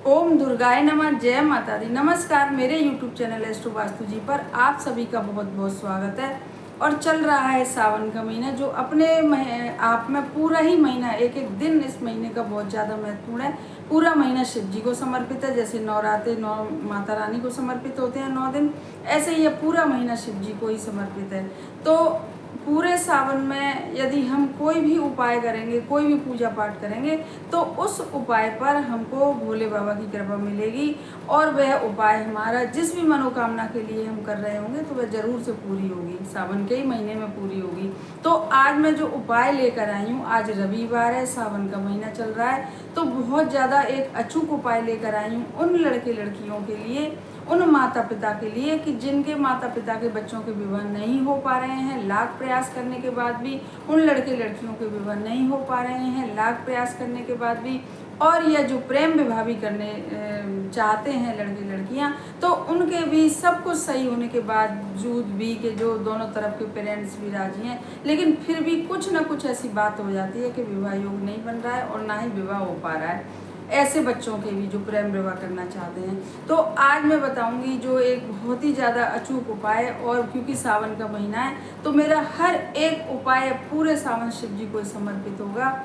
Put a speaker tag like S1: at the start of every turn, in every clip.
S1: ओम दुर्गाय नमः। जय माता दी। नमस्कार, मेरे YouTube चैनल एस्ट्रो वास्तु जी पर आप सभी का बहुत बहुत स्वागत है। और चल रहा है सावन का महीना, जो अपने आप में पूरा ही महीना, एक एक दिन इस महीने का बहुत ज़्यादा महत्वपूर्ण है। पूरा महीना शिव जी को समर्पित है। जैसे नवरात्रे नौ माता रानी को समर्पित होते हैं 9 दिन, ऐसे ही ये पूरा महीना शिव जी को ही समर्पित है। तो पूरे सावन में यदि हम कोई भी उपाय करेंगे, कोई भी पूजा पाठ करेंगे, तो उस उपाय पर हमको भोले बाबा की कृपा मिलेगी और वह उपाय हमारा जिस भी मनोकामना के लिए हम कर रहे होंगे तो वह जरूर से पूरी होगी, सावन के ही महीने में पूरी होगी। तो आज मैं जो उपाय लेकर आई हूँ, आज रविवार है, सावन का महीना चल रहा है, तो बहुत ज़्यादा एक अचूक उपाय लेकर आई हूँ उन लड़के लड़कियों के लिए, उन माता पिता के लिए कि जिनके माता पिता के बच्चों के विवाह नहीं हो पा रहे हैं, लाख प्रयास करने के बाद भी उन लड़के लड़कियों के विवाह नहीं हो पा रहे हैं, लाख प्रयास करने के बाद भी, और यह जो प्रेम विवाह भी करने चाहते हैं लड़के लड़कियां, तो उनके भी सब कुछ सही होने के बावजूद भी, कि जो दोनों तरफ के पेरेंट्स भी राजी हैं, लेकिन फिर भी कुछ ना कुछ ऐसी बात हो जाती है कि विवाह योग नहीं बन रहा है और ना ही विवाह हो पा रहा है, ऐसे बच्चों के भी जो प्रेम विवाह करना चाहते हैं। तो आज मैं बताऊंगी जो एक बहुत ही ज़्यादा अचूक उपाय, और क्योंकि सावन का महीना है तो मेरा हर एक उपाय पूरे सावन शिव जी को समर्पित होगा।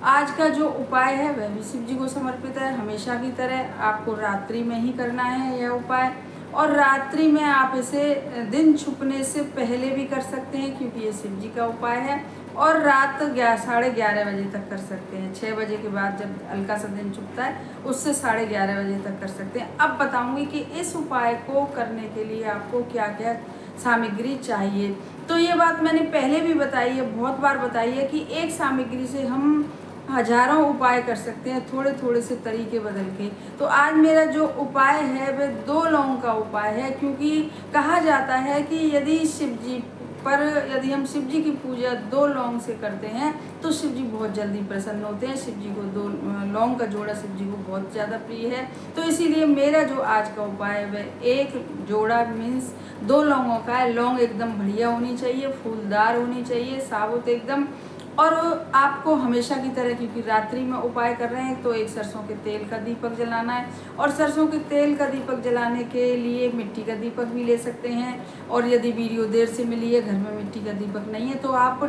S1: आज का जो उपाय है वह भी शिव जी को समर्पित है। हमेशा की तरह आपको रात्रि में ही करना है यह उपाय, और रात्रि में आप इसे दिन छुपने से पहले भी कर सकते हैं, क्योंकि ये शिव जी का उपाय है। और रात 11:30 बजे तक कर सकते हैं। 6 बजे के बाद जब हल्का सा दिन छुपता है, उससे 11:30 बजे तक कर सकते हैं। अब बताऊंगी कि इस उपाय को करने के लिए आपको क्या क्या सामग्री चाहिए। तो ये बात मैंने पहले भी बताई है, बहुत बार बताई है, कि एक सामग्री से हम हजारों उपाय कर सकते हैं, थोड़े थोड़े से तरीके बदल के। तो आज मेरा जो उपाय है वह 2 लौंग का उपाय है, क्योंकि कहा जाता है कि यदि हम शिव जी की पूजा 2 लौंग से करते हैं तो शिव जी बहुत जल्दी प्रसन्न होते हैं। शिव जी को 2 लौंग का जोड़ा शिव जी को बहुत ज़्यादा प्रिय है। तो इसीलिए मेरा जो आज का उपाय है वह 1 जोड़ा मीन्स 2 लौंगों का है। लौंग एकदम बढ़िया होनी चाहिए, फूलदार होनी चाहिए, साबुत एकदम। और आपको हमेशा की तरह, क्योंकि रात्रि में उपाय कर रहे हैं, तो एक सरसों के तेल का दीपक जलाना है। और सरसों के तेल का दीपक जलाने के लिए मिट्टी का दीपक भी ले सकते हैं। और यदि वीडियो देर से मिली है, घर में मिट्टी का दीपक नहीं है, तो आप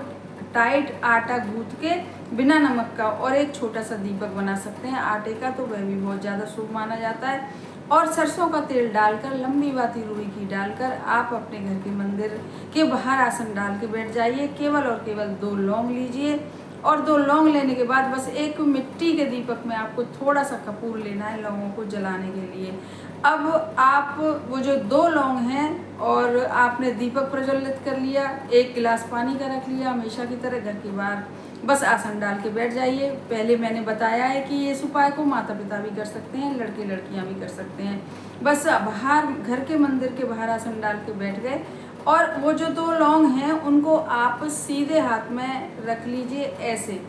S1: टाइट आटा गूंथ के बिना नमक का और एक छोटा सा दीपक बना सकते हैं आटे का, तो वह भी बहुत ज़्यादा शुभ माना जाता है। और सरसों का तेल डालकर, लंबी बाती रुई की डालकर, आप अपने घर के मंदिर के बाहर आसन डाल के बैठ जाइए। केवल और केवल 2 लौंग लीजिए, और 2 लौंग लेने के बाद बस एक मिट्टी के दीपक में आपको थोड़ा सा कपूर लेना है लौंगों को जलाने के लिए। अब आप वो जो 2 लौंग हैं और आपने दीपक प्रज्वलित कर लिया, 1 गिलास पानी का रख लिया, हमेशा की तरह घर के बाहर बस आसन डाल के बैठ जाइए। पहले मैंने बताया है कि इस उपाय को माता पिता भी कर सकते हैं, लड़के लड़कियां भी कर सकते हैं। बस बाहर घर के मंदिर के बाहर आसन डाल के बैठ गए, और वो जो 2 लौंग हैं उनको आप सीधे हाथ में रख लीजिए ऐसे,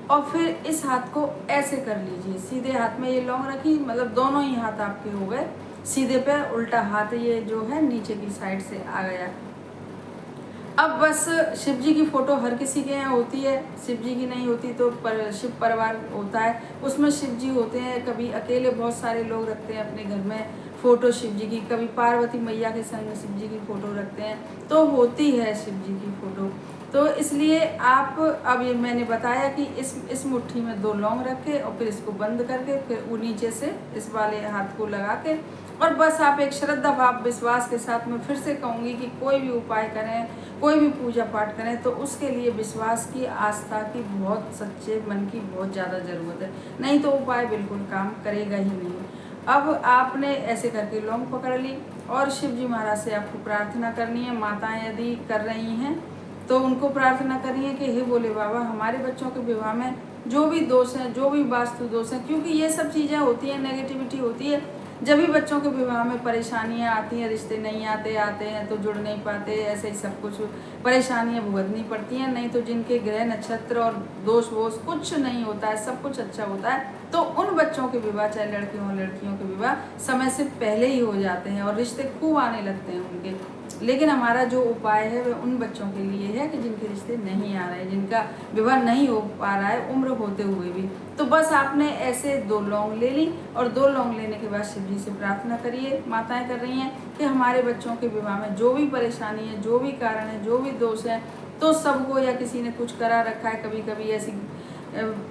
S1: और फिर इस हाथ को ऐसे कर लीजिए। सीधे हाथ में ये लौंग रखी, मतलब दोनों ही हाथ आपके हो गए सीधे पे, उल्टा हाथ ये जो है नीचे की साइड से आ गया। अब बस शिव जी की फोटो हर किसी के यहाँ होती है, शिव जी की नहीं होती तो शिव परिवार होता है, उसमें शिव जी होते हैं। कभी अकेले बहुत सारे लोग रखते हैं अपने घर में फोटो शिव जी की, कभी पार्वती मैया के संग शिव जी की फोटो रखते हैं, तो होती है शिव जी की फोटो। तो इसलिए आप, अब ये मैंने बताया कि इस मुट्ठी में 2 लौंग रखे, और फिर इसको बंद करके, फिर वो नीचे से इस वाले हाथ को लगा के, और बस आप एक श्रद्धा भाव विश्वास के साथ, मैं फिर से कहूँगी कि कोई भी उपाय करें, कोई भी पूजा पाठ करें, तो उसके लिए विश्वास की, आस्था की, बहुत सच्चे मन की बहुत ज़्यादा ज़रूरत है, नहीं तो उपाय बिल्कुल काम करेगा ही नहीं। अब आपने ऐसे करके लौंग पकड़ ली, और शिव जी महाराज से आपको प्रार्थना करनी है। माताएं यदि कर रही हैं तो उनको प्रार्थना करिए कि हे भोले बाबा, हमारे बच्चों के विवाह में जो भी दोष हैं, जो भी वास्तु दोष हैं, क्योंकि ये सब चीज़ें होती हैं, नेगेटिविटी होती है, जब भी बच्चों के विवाह में परेशानियां आती हैं, रिश्ते नहीं आते हैं तो जुड़ नहीं पाते, ऐसे ही सब कुछ परेशानियां भुगतनी पड़ती हैं। नहीं तो जिनके ग्रह नक्षत्र और दोष वोष कुछ नहीं होता है, सब कुछ अच्छा होता है, तो उन बच्चों के विवाह, चाहे लड़के हों लड़कियों के विवाह, समय से पहले ही हो जाते हैं और रिश्ते खूब आने लगते हैं उनके। लेकिन हमारा जो उपाय है वह उन बच्चों के लिए है कि जिनके रिश्ते नहीं आ रहे, जिनका विवाह नहीं हो पा रहा है उम्र होते हुए भी। तो बस आपने ऐसे 2 लौंग ले ली और 2 लौंग लेने के बाद शिव जी से प्रार्थना करिए। माताएं कर रही हैं कि हमारे बच्चों के विवाह में जो भी परेशानी है, जो भी कारण है, जो भी दोष है, तो सबको या किसी ने कुछ करा रखा है, कभी कभी ऐसी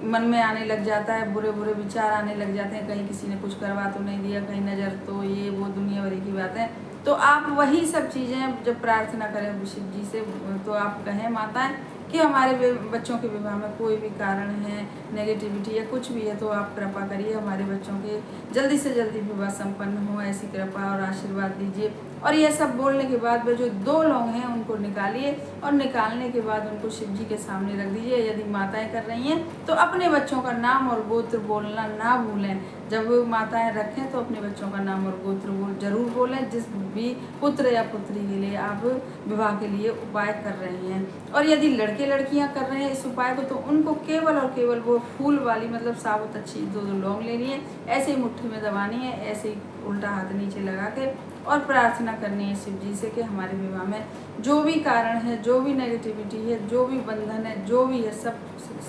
S1: मन में आने लग जाता है, बुरे बुरे विचार आने लग जाते हैं, कहीं किसी ने कुछ करवा तो नहीं दिया, कहीं नज़र तो ये वो दुनिया भरी की बातें। तो आप वही सब चीज़ें जब प्रार्थना करें शिव जी से, तो आप कहें माताएं कि हमारे बच्चों के विवाह में कोई भी कारण है, नेगेटिविटी या कुछ भी है, तो आप कृपा करिए हमारे बच्चों के जल्दी से जल्दी विवाह संपन्न हो, ऐसी कृपा और आशीर्वाद दीजिए। और यह सब बोलने के बाद वे जो 2 लौंग हैं उनको निकालिए और निकालने के बाद उनको शिव जी के सामने रख दीजिए। यदि माताएं कर रही हैं तो अपने बच्चों का नाम और गोत्र बोलना ना भूलें। जब माताएं रखें तो अपने बच्चों का नाम और गोत्र जरूर बोलें, जिस भी पुत्र या पुत्री के लिए आप विवाह के लिए उपाय कर रहे हैं। और यदि लड़के लड़कियां कर रहे हैं इस उपाय को, तो उनको केवल और केवल वो फूल वाली मतलब साबुत अच्छी 2 लौंग लेनी है, ऐसे ही मुट्ठी में दबानी है, ऐसे ही उल्टा हाथ नीचे लगा के और प्रार्थना करनी है शिव जी से कि हमारे विवाह में जो भी कारण है, जो भी नेगेटिविटी है, जो भी बंधन है, जो भी है,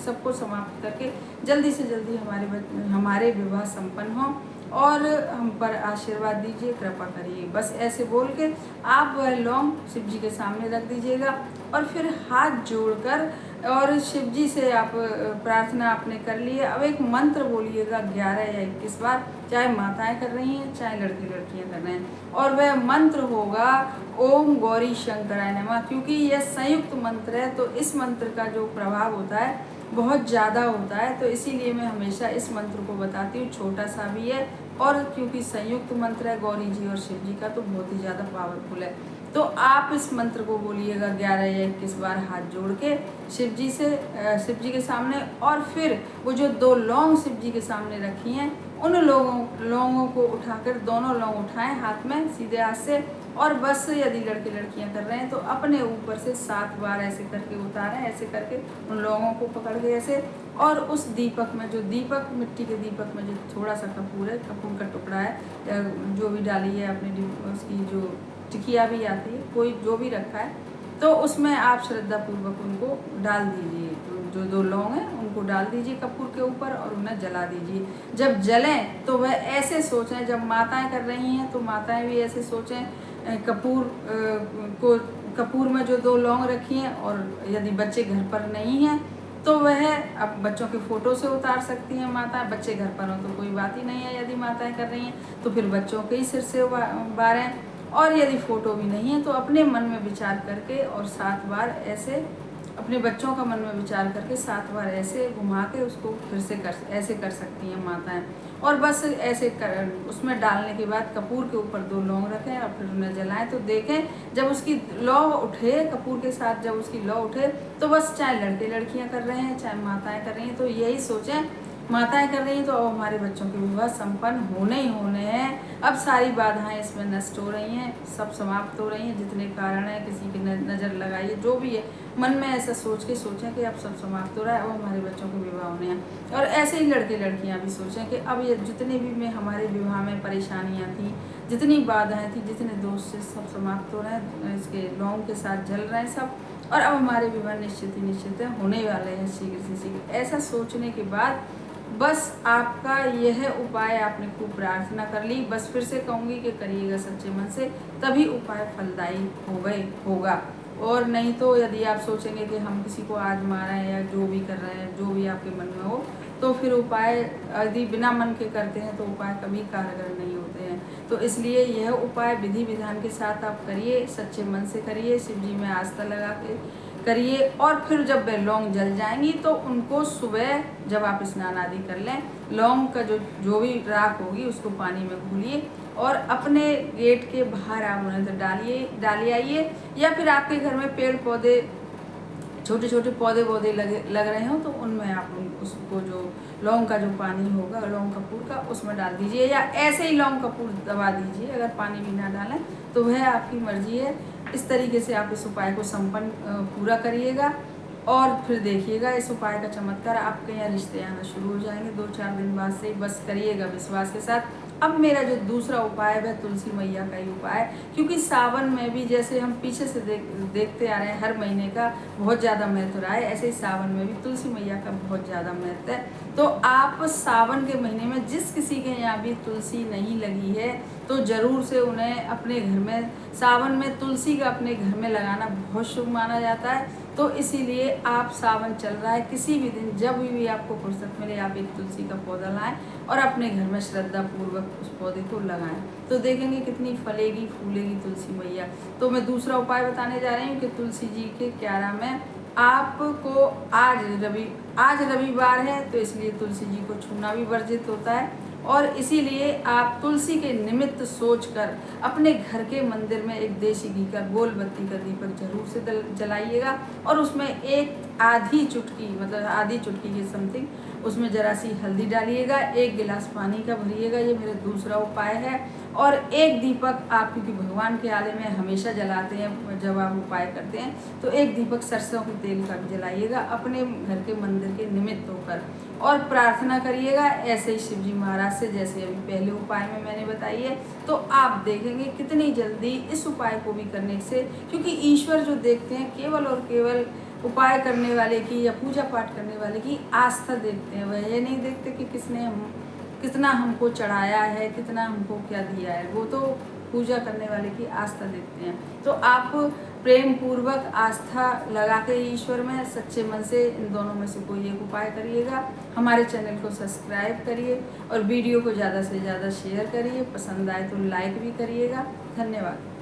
S1: सबको समाप्त करके जल्दी से जल्दी हमारे विवाह संपन्न हो और हम पर आशीर्वाद दीजिए, कृपा करिए। बस ऐसे बोल के आप वह लौंग शिव जी के सामने रख दीजिएगा और फिर हाथ जोड़कर और शिव जी से आप प्रार्थना आपने कर ली है। अब एक मंत्र बोलिएगा 11 या 21 बार, चाहे माताएं कर रही हैं चाहे लड़के लड़कियां कर रहे हैं, और वह मंत्र होगा ओम गौरी शंकराय नमः। क्योंकि यह संयुक्त मंत्र है तो इस मंत्र का जो प्रभाव होता है बहुत ज़्यादा होता है, तो इसीलिए मैं हमेशा इस मंत्र को बताती हूँ। छोटा सा भी है और क्योंकि संयुक्त मंत्र है गौरी जी और शिव जी का, तो बहुत ही ज़्यादा पावरफुल है। तो आप इस मंत्र को बोलिएगा 11 या 21 बार हाथ जोड़ के शिव जी के सामने, और फिर वो जो 2 लौंग शिव जी के सामने रखी हैं उन लौंगों को उठाकर, दोनों लौंग उठाएं हाथ में सीधे हाथ से, और बस यदि लड़के लड़कियां कर रहे हैं तो अपने ऊपर से 7 बार ऐसे करके उतारें, ऐसे करके उन लौंगों को पकड़ के ऐसे, और उस दीपक में, जो दीपक मिट्टी के दीपक में जो थोड़ा सा कपूर है, कपूर का टुकड़ा है या जो भी डाली है अपने उसकी जो टिकिया भी आती है, कोई जो भी रखा है, तो उसमें आप श्रद्धापूर्वक उनको डाल दीजिए। जो 2 लौंग हैं उनको डाल दीजिए कपूर के ऊपर और उन्हें जला दीजिए। जब जलें तो वह ऐसे सोचें, जब माताएं कर रही हैं तो माताएं भी ऐसे सोचें, कपूर में जो 2 लौंग रखी हैं, और यदि बच्चे घर पर नहीं हैं तो वह अब बच्चों के फ़ोटो से उतार सकती हैं माताएं। बच्चे घर पर हों तो कोई बात ही नहीं है, यदि माताएं कर रही हैं तो फिर बच्चों के ही सिर से बारें, और यदि फ़ोटो भी नहीं है तो अपने मन में विचार करके और 7 बार ऐसे अपने बच्चों का मन में विचार करके 7 बार ऐसे घुमा के उसको फिर से ऐसे कर सकती हैं माताएं। और बस ऐसे उसमें डालने के बाद कपूर के ऊपर 2 लौंग रखें और फिर उन्हें जलाएं। तो देखें जब उसकी लौ उठे, कपूर के साथ जब उसकी लौ उठे, तो बस चाहे लड़के लड़कियां कर रहे हैं चाहे माताएं कर रही हैं, तो यही सोचें माताएं कर रही हैं तो अब हमारे बच्चों के विवाह संपन्न होने ही होने हैं। अब सारी बाधाएं इसमें नष्ट हो रही हैं, सब समाप्त हो रही हैं, जितने कारण हैं, किसी की नज़र लगाइए, जो भी है मन में ऐसा सोच के सोचें कि अब सब समाप्त हो रहा है, अब हमारे बच्चों के विवाह होने हैं। और ऐसे ही लड़के लड़कियां भी सोचें कि अब ये जितने भी में हमारे विवाह में परेशानियाँ थी, जितनी बाधाएँ थी, जितने दोष से सब समाप्त हो रहे हैं, इसके लौंग के साथ जल रहे हैं सब, और अब हमारे विवाह निश्चित है, होने वाले हैं शीघ्र से शीघ्र। ऐसा सोचने के बाद बस आपका यह उपाय, आपने खूब प्रार्थना कर ली, बस फिर से कहूँगी कि करिएगा सच्चे मन से, तभी उपाय फलदायी होगा। और नहीं तो यदि आप सोचेंगे कि हम किसी को आजमा रहे हैं या जो भी कर रहे हैं, जो भी आपके मन में हो, तो फिर उपाय यदि बिना मन के करते हैं तो उपाय कभी कारगर नहीं होते हैं। तो इसलिए यह उपाय विधि विधान के साथ आप करिए, सच्चे मन से करिए, शिव जी में आस्था लगा के करिए, और फिर जब वे लौंग जल जाएंगी तो उनको सुबह जब आप स्नान आदि कर लें, लौंग का जो भी राख होगी उसको पानी में घोलिए और अपने गेट के बाहर आप उन्हें तो डालिए आइए, या फिर आपके घर में पेड़ पौधे, छोटे छोटे पौधे लग रहे हों तो उनमें आप उसको जो लौंग का जो पानी होगा लौंग कपूर का उसमें डाल दीजिए, या ऐसे ही लौंग कपूर दबा दीजिए, अगर पानी भी ना डालें तो वह आपकी मर्जी है। इस तरीके से आप इस उपाय को संपन्न पूरा करिएगा और फिर देखिएगा इस उपाय का चमत्कार, आपके यहाँ रिश्ते आना शुरू हो जाएंगे 2-4 दिन बाद से ही। बस करिएगा विश्वास के साथ अब मेरा जो दूसरा उपाय है वह तुलसी मैया का ही उपाय है, क्योंकि सावन में भी जैसे हम पीछे से देखते आ रहे हैं हर महीने का बहुत ज़्यादा महत्व रहा है, ऐसे ही सावन में भी तुलसी मैया का बहुत ज़्यादा महत्व है। तो आप सावन के महीने में जिस किसी के यहाँ भी तुलसी नहीं लगी है तो ज़रूर से उन्हें अपने घर में सावन में तुलसी का अपने घर में लगाना बहुत शुभ माना जाता है। तो इसीलिए आप सावन चल रहा है, किसी भी दिन जब भी आपको फुर्सत मिले आप एक तुलसी का पौधा लाएं और अपने घर में श्रद्धा पूर्वक उस पौधे को लगाएं, तो देखेंगे कितनी फलेगी फूलेगी तुलसी मैया। तो मैं दूसरा उपाय बताने जा रही हूँ कि तुलसी जी के क्यारा में आपको आज रविवार है तो इसलिए तुलसी जी को छूना भी वर्जित होता है, और इसीलिए आप तुलसी के निमित्त सोचकर अपने घर के मंदिर में एक देसी घी का गोल बत्ती का दीपक जरूर से जलाइएगा और उसमें एक आधी चुटकी मतलब आधी चुटकी के समथिंग उसमें जरा सी हल्दी डालिएगा, 1 गिलास पानी का भरिएगा। ये मेरा दूसरा उपाय है। और एक दीपक आप, क्योंकि भगवान के आले में हमेशा जलाते हैं जब आप उपाय करते हैं, तो एक दीपक सरसों के तेल का भी जलाइएगा अपने घर के मंदिर के निमित्त होकर, और प्रार्थना करिएगा ऐसे ही शिवजी महाराज से जैसे अभी पहले उपाय में मैंने बताई है। तो आप देखेंगे कितनी जल्दी इस उपाय को भी करने से, क्योंकि ईश्वर जो देखते हैं केवल और केवल उपाय करने वाले की या पूजा पाठ करने वाले की आस्था देखते हैं, वह ये नहीं देखते कि कितना हमको चढ़ाया है, कितना हमको क्या दिया है, वो तो पूजा करने वाले की आस्था देखते हैं। तो आप प्रेम पूर्वक आस्था लगा के ईश्वर में सच्चे मन से इन दोनों में से कोई एक उपाय करिएगा। हमारे चैनल को सब्सक्राइब करिए और वीडियो को ज़्यादा से ज़्यादा शेयर करिए, पसंद आए तो लाइक भी करिएगा। धन्यवाद।